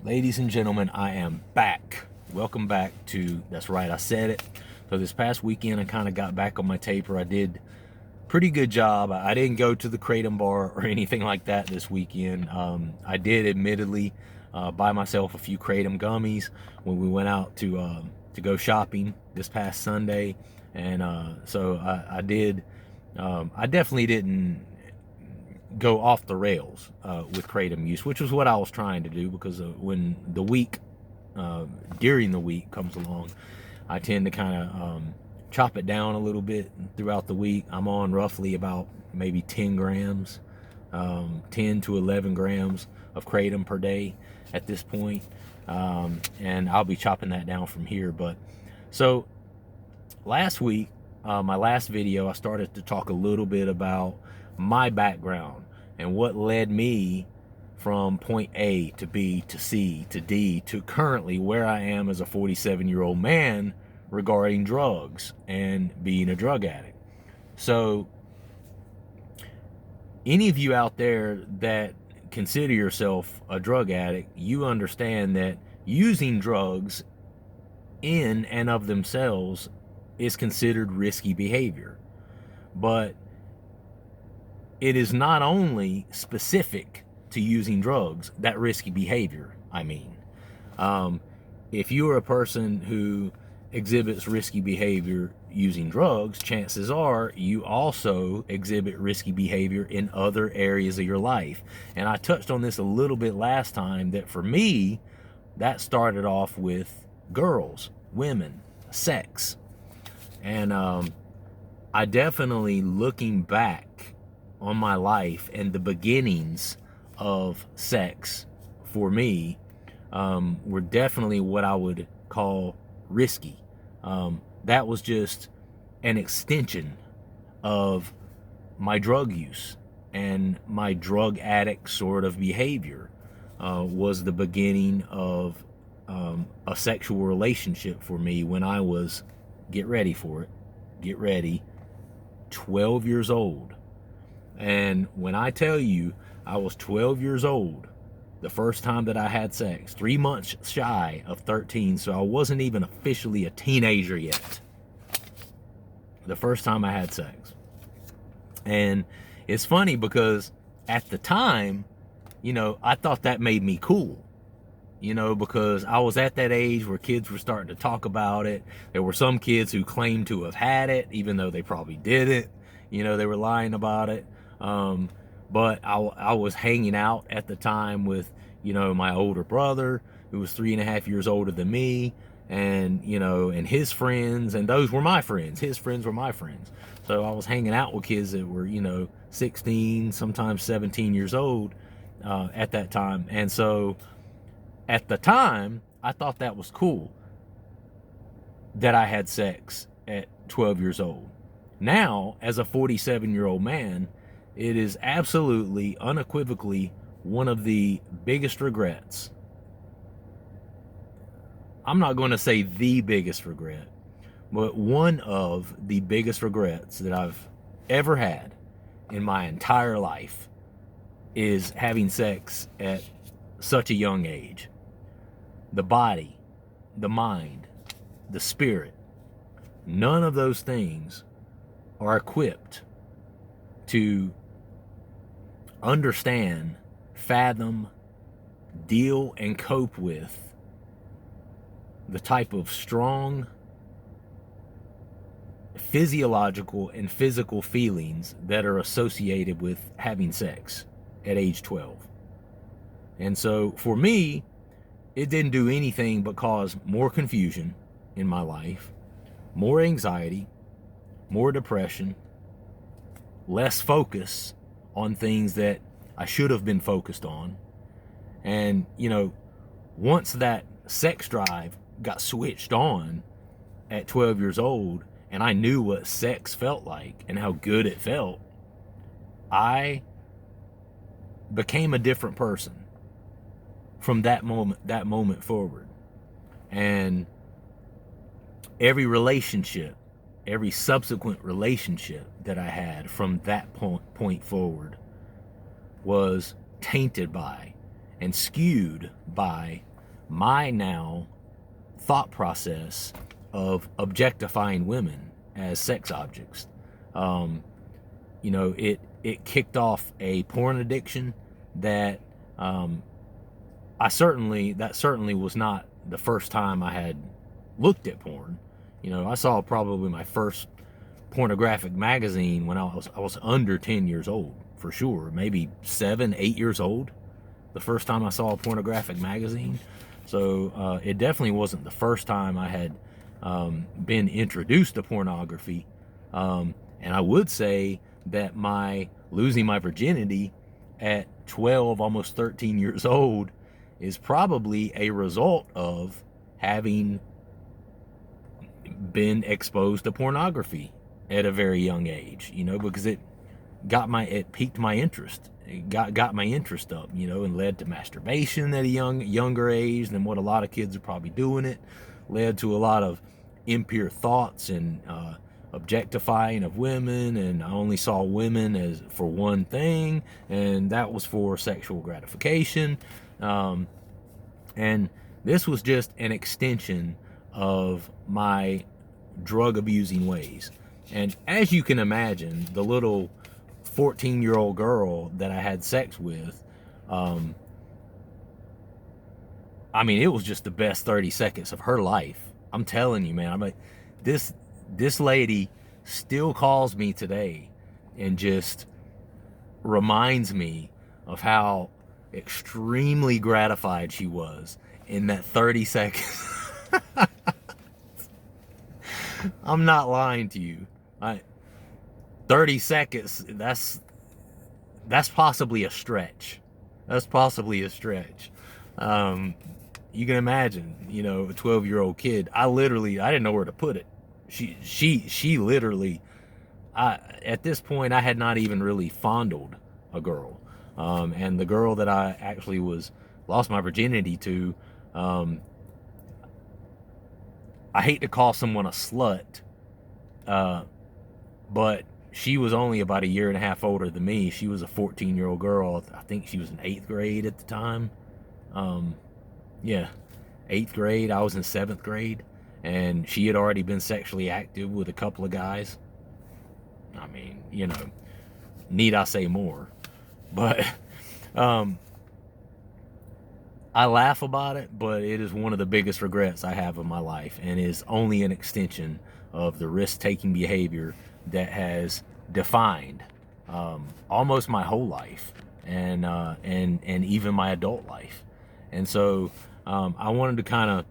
Ladies and gentlemen, I am back. Welcome back to, that's right, I said it. So this past weekend, I kind of got back on my taper. I did pretty good job. I didn't go to the Kratom bar or anything like that this weekend. I did admittedly buy myself a few Kratom gummies when we went out to go shopping this past Sunday. And so I did, I definitely didn't go off the rails with Kratom use, which was what I was trying to do, because when the week, during the week comes along, I tend to kind of chop it down a little bit throughout the week. I'm on roughly about maybe 10 grams, 10 to 11 grams of Kratom per day at this point. And I'll be chopping that down from here. But so last week, my last video, I started to talk a little bit about my background and what led me from point A to B to C to D to currently where I am as a 47-year-old man regarding drugs and being a drug addict. So any of you out there that consider yourself a drug addict, you understand that using drugs in and of themselves is considered risky behavior. But it is not only specific to using drugs, that risky behavior, I mean. If you're a person who exhibits risky behavior using drugs, chances are you also exhibit risky behavior in other areas of your life. And I touched on this a little bit last time, that for me, that started off with girls, women, sex. And I definitely, looking back on my life and the beginnings of sex for me, were definitely what I would call risky. That was just an extension of my drug use, and my drug addict sort of behavior was the beginning of a sexual relationship for me when I was, get ready for it, get ready, 12 years old. And when I tell you I was 12 years old the first time that I had sex, 3 months shy of 13, so I wasn't even officially a teenager yet, the first time I had sex. And it's funny because at the time, you know, I thought that made me cool, you know, because I was at that age where kids were starting to talk about it. There were some kids who claimed to have had it, even though they probably didn't. You know, they were lying about it. But I was hanging out at the time with, you know, my older brother, who was 3.5 years older than me, and, you know, and his friends, and those were my friends. His friends were my friends. So I was hanging out with kids that were, you know, 16, sometimes 17 years old at that time. And so at the time, I thought that was cool that I had sex at 12 years old. Now, as a 47-year-old man, it is absolutely, unequivocally one of the biggest regrets. I'm not going to say the biggest regret, but one of the biggest regrets that I've ever had in my entire life is having sex at such a young age. The body, the mind, the spirit, none of those things are equipped to understand, fathom, deal, and cope with the type of strong physiological and physical feelings that are associated with having sex at age 12. And so for me, it didn't do anything but cause more confusion in my life, more anxiety, more depression, less focus on things that I should have been focused on. And, you know, once that sex drive got switched on at 12 years old, and I knew what sex felt like and how good it felt, I became a different person from that moment forward. And every relationship, every subsequent relationship that I had from that point forward was tainted by and skewed by my now thought process of objectifying women as sex objects. It kicked off a porn addiction that that certainly was not the first time I had looked at porn. I saw probably my first pornographic magazine when I was under 10 years old, for sure. Maybe 7, 8 years old, the first time I saw a pornographic magazine. So it definitely wasn't the first time I had been introduced to pornography. And I would say that my losing my virginity at 12, almost 13 years old is probably a result of having been exposed to pornography at a very young age, because it piqued my interest. It got my interest up, and led to masturbation at a younger age than what a lot of kids are probably doing it. Led to a lot of impure thoughts and objectifying of women, and I only saw women as for one thing, and that was for sexual gratification. And this was just an extension of my drug abusing ways. And as you can imagine, the little 14-year-old girl that I had sex with, it was just the best 30 seconds of her life. I'm telling you, man. This lady still calls me today and just reminds me of how extremely gratified she was in that 30 seconds. I'm not lying to you. 30 seconds, that's possibly a stretch. That's possibly a stretch. You can imagine, a 12-year-old kid. I didn't know where to put it. She literally, at this point, I had not even really fondled a girl. And the girl that I actually lost my virginity to, I hate to call someone a slut, but she was only about a year and a half older than me. She was a 14-year-old girl. I think she was in 8th grade at the time. 8th grade. I was in 7th grade, and she had already been sexually active with a couple of guys. Need I say more? But I laugh about it, but it is one of the biggest regrets I have of my life, and is only an extension of the risk-taking behavior that has defined almost my whole life, and even my adult life. And so I wanted to kind of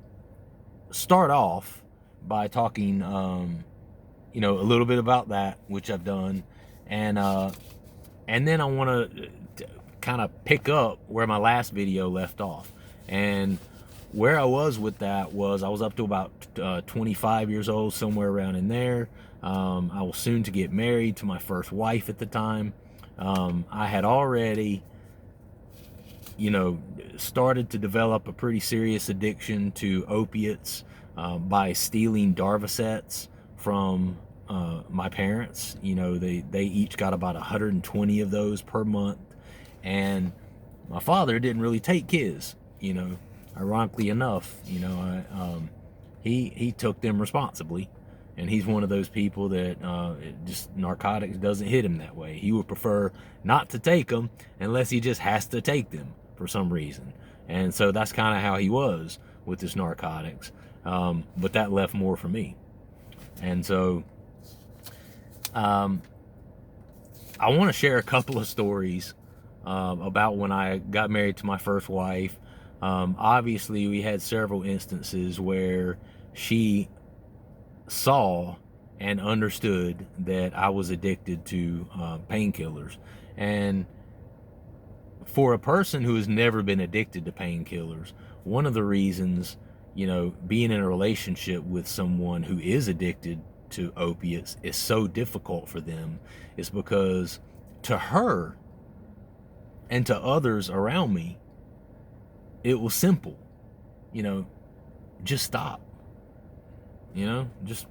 start off by talking, a little bit about that, which I've done, and then I want to kind of pick up where my last video left off. And where I was with that was I was up to about 25 years old, somewhere around in there. I was soon to get married to my first wife at the time. I had already, started to develop a pretty serious addiction to opiates by stealing Darvocets from my parents. They each got about 120 of those per month. And my father didn't really take his, ironically enough. He took them responsibly, and he's one of those people that just narcotics doesn't hit him that way. He would prefer not to take them unless he just has to take them for some reason. And so that's kind of how he was with his narcotics. But that left more for me. And so I want to share a couple of stories about when I got married to my first wife. Obviously, we had several instances where she saw and understood that I was addicted to painkillers. And for a person who has never been addicted to painkillers, one of the reasons, being in a relationship with someone who is addicted to opiates is so difficult for them is because to her and to others around me, it was simple. Just stop. Just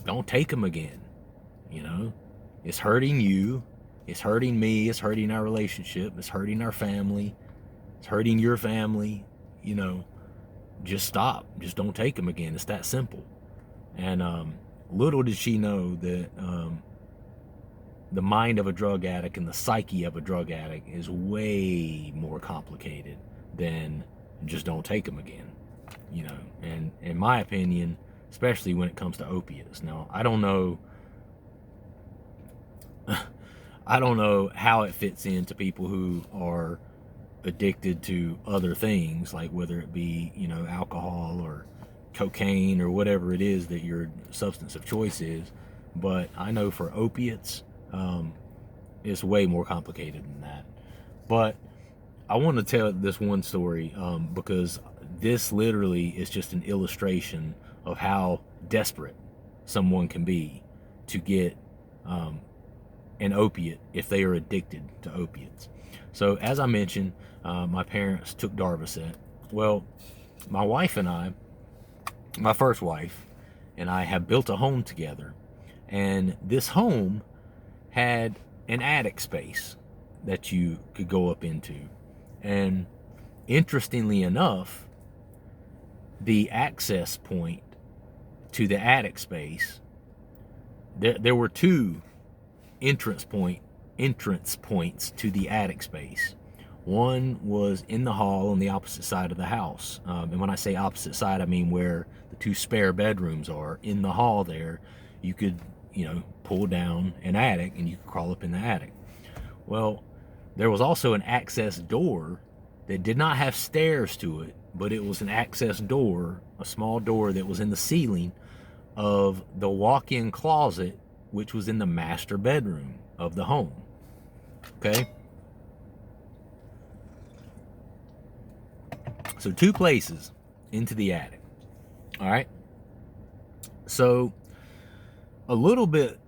don't take them again. It's hurting you. It's hurting me. It's hurting our relationship. It's hurting our family. It's hurting your family. just stop. Just don't take them again. It's that simple. And little did she know that the mind of a drug addict and the psyche of a drug addict is way more complicated than just don't take them again. And in my opinion, especially when it comes to opiates. Now, I don't know how it fits into people who are addicted to other things, like whether it be, alcohol or cocaine or whatever it is that your substance of choice is. But I know for opiates, it's way more complicated than that. But I want to tell this one story because this literally is just an illustration of how desperate someone can be to get an opiate if they are addicted to opiates. So as I mentioned, my parents took Darvocet. Well, my wife and I, my first wife and I, have built a home together, and this home had an attic space that you could go up into. And interestingly enough, the access point to the attic space, there were two entrance points to the attic space. One was in the hall on the opposite side of the house. And when I say opposite side, I mean where the two spare bedrooms are. In the hall there, you could, pull down an attic and you could crawl up in the attic. Well, there was also an access door that did not have stairs to it, but it was an access door, a small door that was in the ceiling of the walk-in closet, which was in the master bedroom of the home. Okay? So two places into the attic. All right? So a little bit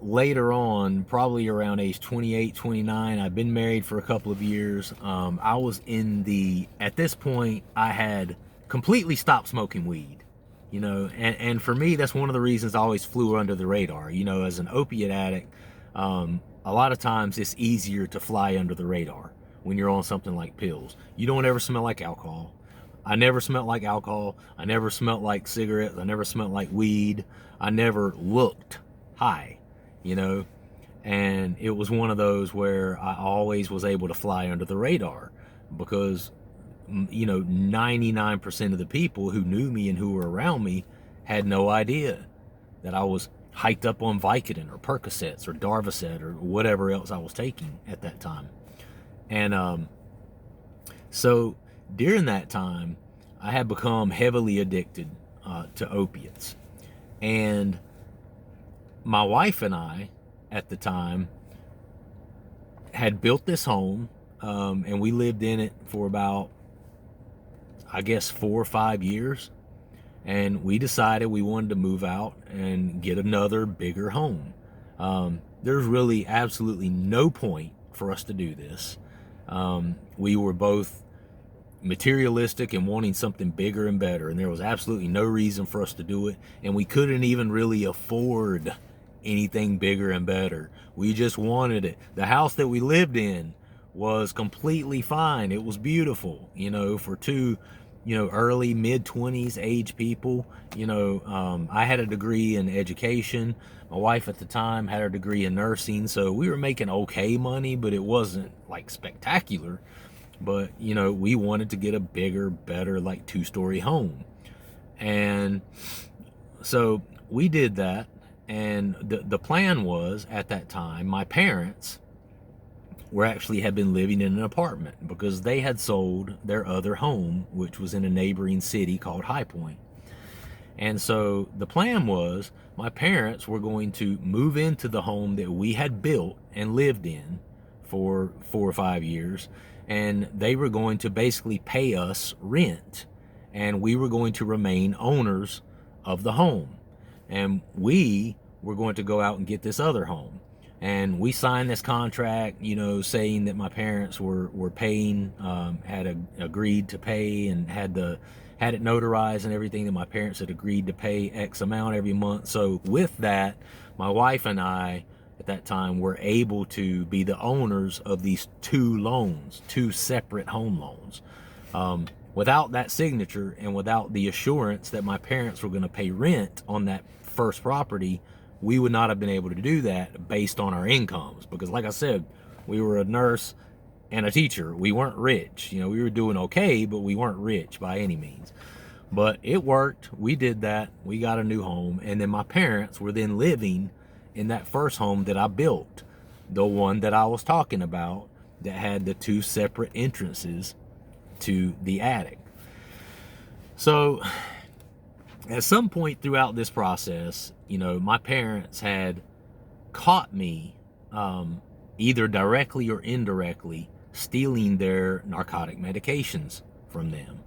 later on, probably around age 28, 29, I've been married for a couple of years. I was at this point, I had completely stopped smoking weed. And for me, that's one of the reasons I always flew under the radar. As an opiate addict, a lot of times it's easier to fly under the radar when you're on something like pills. You don't ever smell like alcohol. I never smelled like alcohol. I never smelled like cigarettes. I never smelled like weed. I never looked high, and it was one of those where I always was able to fly under the radar because 99% of the people who knew me and who were around me had no idea that I was hiked up on Vicodin or Percocets or Darvocet or whatever else I was taking at that time. And so during that time, I had become heavily addicted to opiates. And my wife and I, at the time, had built this home, and we lived in it for about, I guess, 4 or 5 years. And we decided we wanted to move out and get another bigger home. There's really absolutely no point for us to do this. We were both materialistic and wanting something bigger and better, and there was absolutely no reason for us to do it, and we couldn't even really afford anything bigger and better. We just wanted it. The house that we lived in was completely fine. It was beautiful, for two early mid-20s age people. I had a degree in education. My wife at the time had a degree in nursing, so we were making okay money, but it wasn't like spectacular. But we wanted to get a bigger, better, like 2-story home. And so we did that. And the plan was, at that time, my parents had been living in an apartment because they had sold their other home, which was in a neighboring city called High Point. And so the plan was my parents were going to move into the home that we had built and lived in for 4 or 5 years, and they were going to basically pay us rent, and we were going to remain owners of the home, and we were going to go out and get this other home. And we signed this contract, saying that my parents were paying, had agreed to pay, and had it notarized and everything, that my parents had agreed to pay X amount every month. So with that, my wife and I at that time were able to be the owners of these 2 loans, 2 separate home loans. Without that signature and without the assurance that my parents were going to pay rent on that first property, we would not have been able to do that based on our incomes. Because like I said, we were a nurse and a teacher. We weren't rich. You know, we were doing okay, but we weren't rich by any means. But it worked. We did that. We got a new home. And then my parents were then living in that first home that I built, the one that I was talking about that had the 2 separate entrances to the attic. So at some point throughout this process, you know, my parents had caught me either directly or indirectly stealing their narcotic medications from them.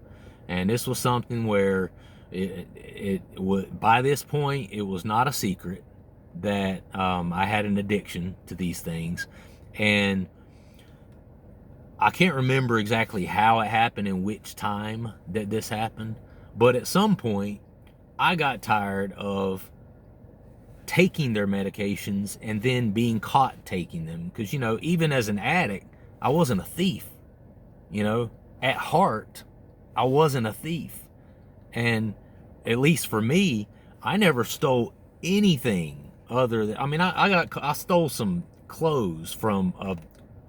And this was something where it would, by this point, it was not a secret that I had an addiction to these things. And I can't remember exactly how it happened and which time that this happened, but at some point I got tired of taking their medications and then being caught taking them. Because, you know, even as an addict, I wasn't a thief. You know, at heart, I wasn't a thief. And at least for me, I never stole anything other than, I mean, I stole some clothes from a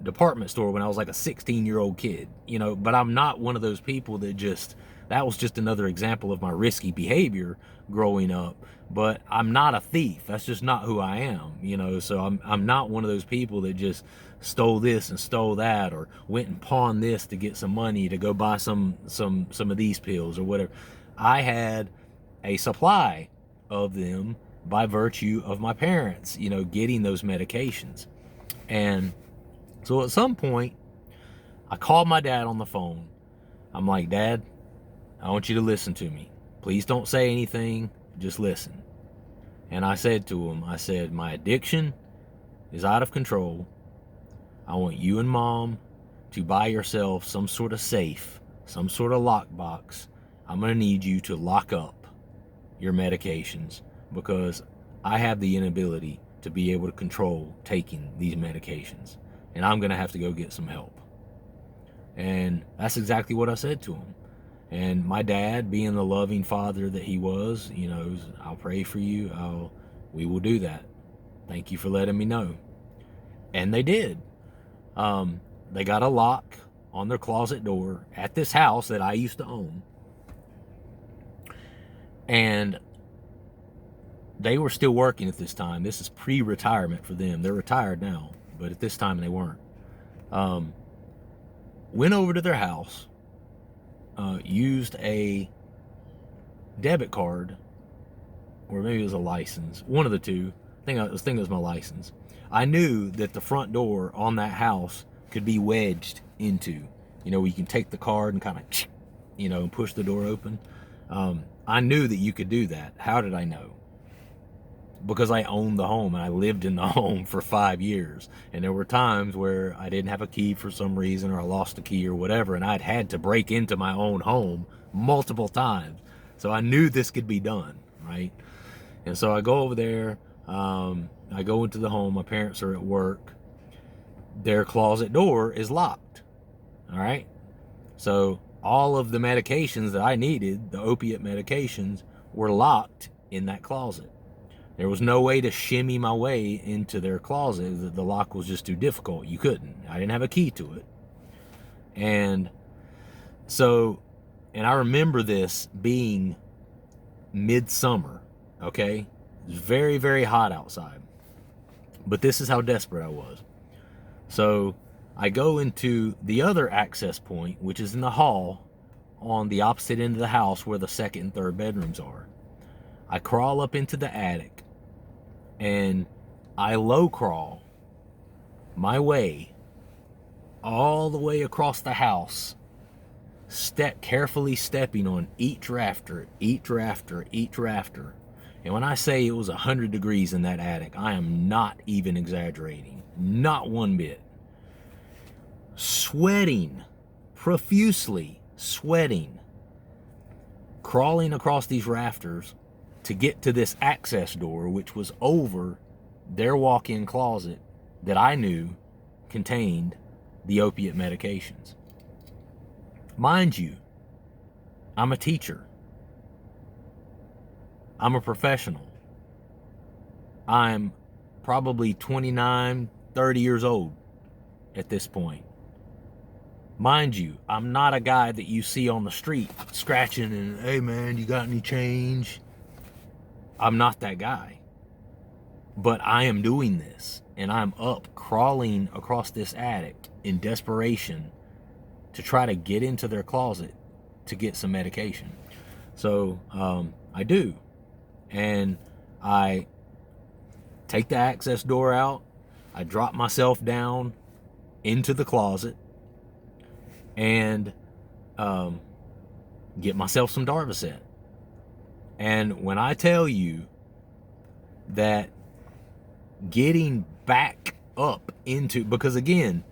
department store when I was like a 16-year-old kid, you know, but I'm not one of those people that was just another example of my risky behavior growing up. But I'm not a thief. That's just not who I am, you know. So I'm not one of those people that just stole this and stole that, or went and pawned this to get some money to go buy some of these pills or whatever. I had a supply of them by virtue of my parents, you know, getting those medications. And so at some point, I called my dad on the phone. I'm like, Dad, I want you to listen to me. Please don't say anything, just listen. And I said to him, I said, my addiction is out of control. I want you and Mom to buy yourself some sort of safe, some sort of lockbox. I'm going to need you to lock up your medications because I have the inability to be able to control taking these medications. And I'm going to have to go get some help. And that's exactly what I said to him. And my dad, being the loving father that he was, you know, I'll pray for you. We will do that. Thank you for letting me know. And they did. They got a lock on their closet door at this house that I used to own. And they were still working at this time. This is pre-retirement for them. They're retired now, but at this time they weren't. Went over to their house, used a debit card, or maybe it was a license, one of the two. I think it was my license. I knew that the front door on that house could be wedged into, you know, you can take the card and kind of, you know, and push the door open. I knew that you could do that. How did I know? Because I owned the home and I lived in the home for 5 years. And there were times where I didn't have a key for some reason, or I lost a key or whatever, and I'd had to break into my own home multiple times. So I knew this could be done, right? And so I go over there, I go into the home, my parents are at work. Their closet door is locked, all right? So all of the medications that I needed, the opiate medications, were locked in that closet. There was no way to shimmy my way into their closet. The lock was just too difficult. You couldn't. I didn't have a key to it. And so, and I remember this being midsummer, okay? It was very, very hot outside. But this is how desperate I was. So I go into the other access point, which is in the hall on the opposite end of the house where the second and third bedrooms are. I crawl up into the attic and I low crawl my way all the way across the house, carefully stepping on each rafter, each rafter, each rafter. And when I say it was 100 degrees in that attic, I am not even exaggerating, not one bit. Sweating, profusely sweating, crawling across these rafters to get to this access door, which was over their walk-in closet that I knew contained the opiate medications. Mind you, I'm a teacher. I'm a professional. I'm probably 29, 30 years old at this point. Mind you, I'm not a guy that you see on the street scratching and, hey man, you got any change? I'm not that guy. But I am doing this, and I'm up crawling across this attic in desperation to try to get into their closet to get some medication. So I do. And I take the access door out. I drop myself down into the closet and get myself some Darvocet. And when I tell you that getting back up into, because again,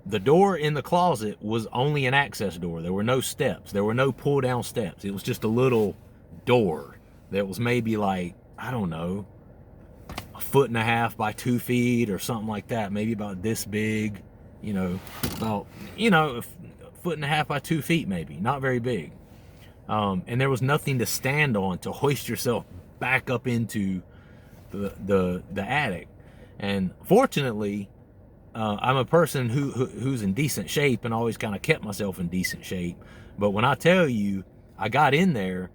the door in the closet was only an access door. There were no steps. There were no pull down steps. It was just a little door that was maybe like, I don't know, 1.5 feet by 2 feet or something like that. Maybe about this big, about, 1.5 feet by 2 feet, maybe not very big. And there was nothing to stand on to hoist yourself back up into the attic. And fortunately, I'm a person who's in decent shape and always kind of kept myself in decent shape. But when I tell you, I got in there,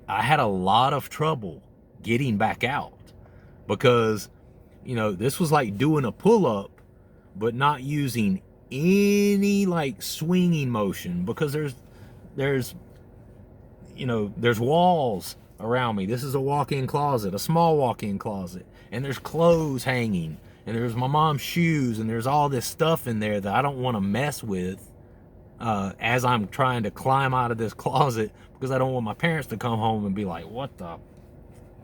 I had a lot of trouble getting back out because, this was like doing a pull-up, but not using any like swinging motion because there's walls around me. This is a walk-in closet, a small walk-in closet, and there's clothes hanging, and there's my mom's shoes, and there's all this stuff in there that I don't want to mess with as I'm trying to climb out of this closet because I don't want my parents to come home and be like, what the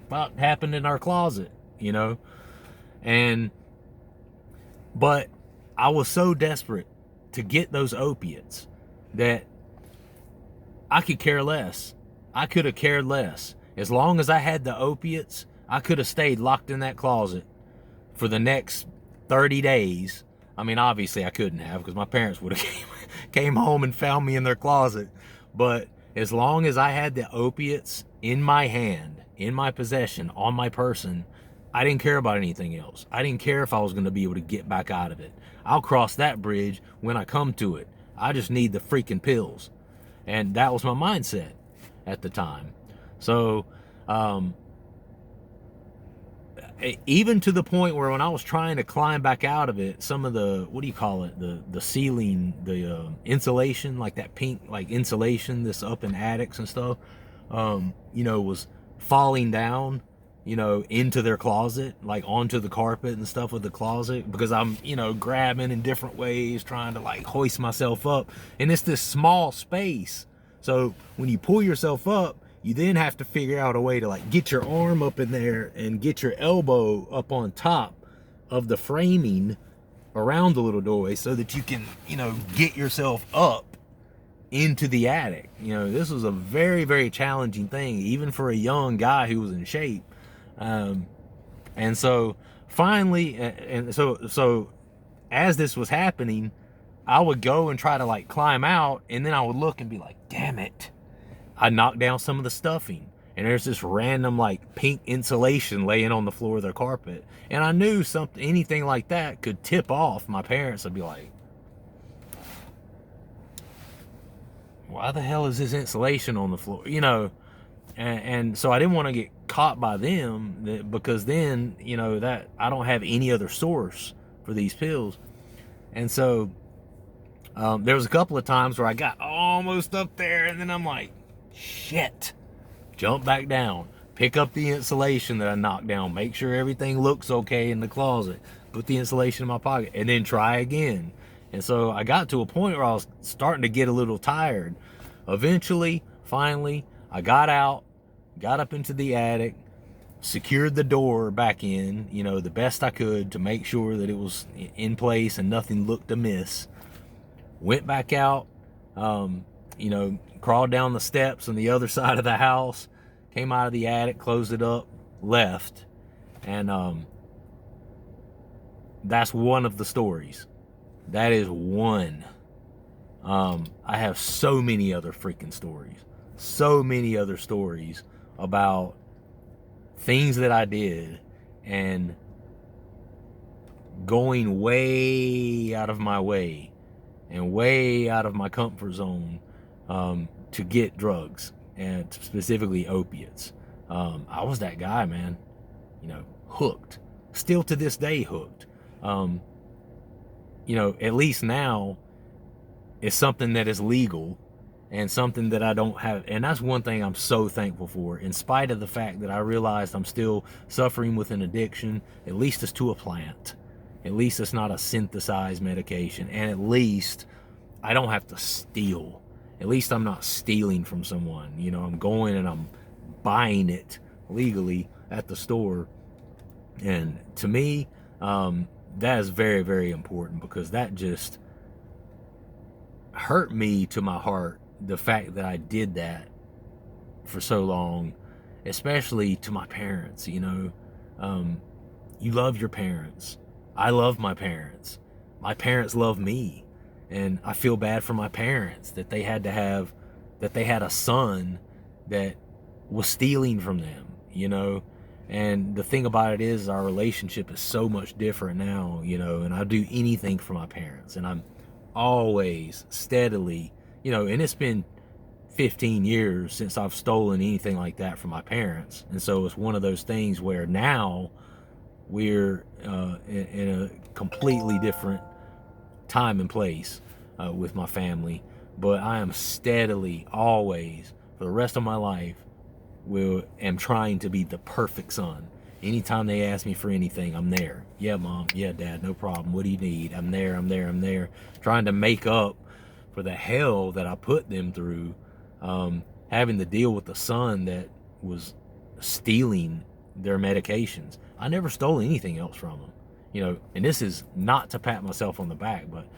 fuck happened in our closet, but I was so desperate to get those opiates that I could care less. I could have cared less. As long as I had the opiates, I could have stayed locked in that closet for the next 30 days. I mean, obviously I couldn't have because my parents would have came home and found me in their closet. But as long as I had the opiates in my hand, in my possession, on my person, I didn't care about anything else. I didn't care if I was going to be able to get back out of it. I'll cross that bridge when I come to it. I just need the freaking pills. And that was my mindset at the time. So, even to the point where when I was trying to climb back out of it, some of the, what do you call it? The ceiling, the insulation, like that pink, like insulation that's up in attics and stuff, was falling down, into their closet, like onto the carpet and stuff of the closet, because I'm, grabbing in different ways, trying to like hoist myself up. And it's this small space. So when you pull yourself up, you then have to figure out a way to like get your arm up in there and get your elbow up on top of the framing around the little doorway so that you can, get yourself up into the attic. This was a very, very challenging thing, even for a young guy who was in shape. And so finally, so as this was happening, I would go and try to like climb out, and then I would look and be like, damn it, I knocked down some of the stuffing, and there's this random like pink insulation laying on the floor of their carpet. And I knew anything like that could tip off. My parents would be like, why the hell is this insulation on the floor? And so I didn't want to get caught by them because then, that I don't have any other source for these pills. And so there was a couple of times where I got almost up there, and then I'm like, shit, jump back down, pick up the insulation that I knocked down, make sure everything looks okay in the closet, put the insulation in my pocket, and then try again. And so I got to a point where I was starting to get a little tired. Eventually, finally, I got out, got up into the attic, secured the door back in, the best I could to make sure that it was in place and nothing looked amiss. Went back out, crawled down the steps on the other side of the house, came out of the attic, closed it up, left. And that's one of the stories. That is one. I have so many other freaking stories. so many other stories about things that I did and going way out of my way and way out of my comfort zone to get drugs, and specifically opiates. I was that guy, man. Hooked. Still to this day hooked. At least now it's something that is legal and something that I don't have. And that's one thing I'm so thankful for. In spite of the fact that I realized I'm still suffering with an addiction, at least it's to a plant. At least it's not a synthesized medication. And at least I don't have to steal. At least I'm not stealing from someone. I'm going and I'm buying it legally at the store. And to me, that is very, very important, because that just hurt me to my heart, the fact that I did that for so long, especially to my parents. You love your parents. I love my parents. My parents love me. And I feel bad for my parents that they had a son that was stealing from them, And the thing about it is, our relationship is so much different now, and I'll do anything for my parents. And I'm always steadily, and it's been 15 years since I've stolen anything like that from my parents. And so it's one of those things where now we're in a completely different time and place with my family. But I am steadily, always, for the rest of my life, am trying to be the perfect son. Anytime they ask me for anything, I'm there. Yeah, Mom. Yeah, Dad. No problem. What do you need? I'm there. Trying to make up for the hell that I put them through, having to deal with the son that was stealing their medications. I never stole anything else from them. And this is not to pat myself on the back, but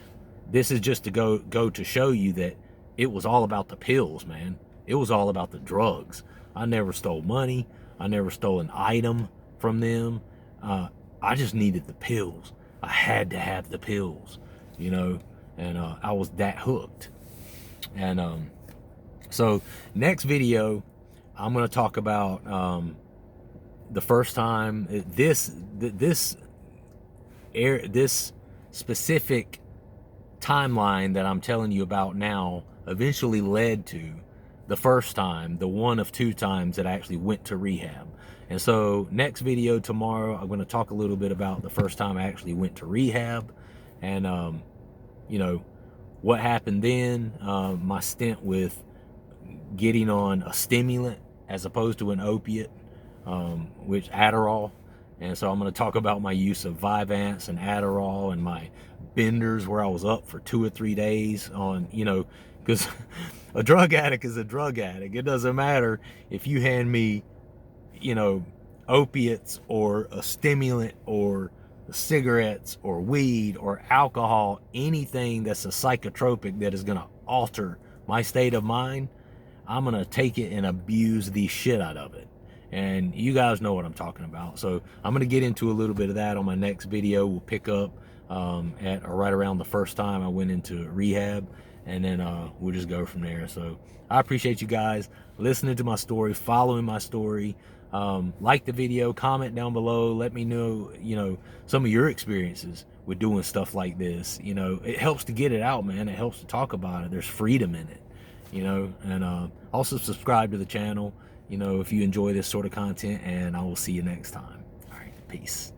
this is just to go to show you that it was all about the pills, man. It was all about the drugs. I never stole money. I never stole an item from them. I just needed the pills. I had to have the pills, and I was that hooked. And so next video, I'm going to talk about the first time this specific timeline that I'm telling you about now eventually led to the first time, the one of two times that I actually went to rehab. And so next video tomorrow, I'm going to talk a little bit about the first time I actually went to rehab, and what happened then, my stint with getting on a stimulant as opposed to an opiate, which Adderall. And so I'm going to talk about my use of Vyvanse and Adderall, and my benders where I was up for 2 or 3 days on, because a drug addict is a drug addict. It doesn't matter if you hand me, opiates or a stimulant or cigarettes or weed or alcohol, anything that's a psychotropic that is going to alter my state of mind. I'm going to take it and abuse the shit out of it. And you guys know what I'm talking about. So I'm going to get into a little bit of that on my next video. We'll pick up at right around the first time I went into rehab, and then we'll just go from there. So I appreciate you guys listening to my story, following my story. Like the video, comment down below, let me know, some of your experiences with doing stuff like this. It helps to get it out, man. It helps to talk about it. There's freedom in it, and also subscribe to the channel, if you enjoy this sort of content, and I will see you next time. All right, peace.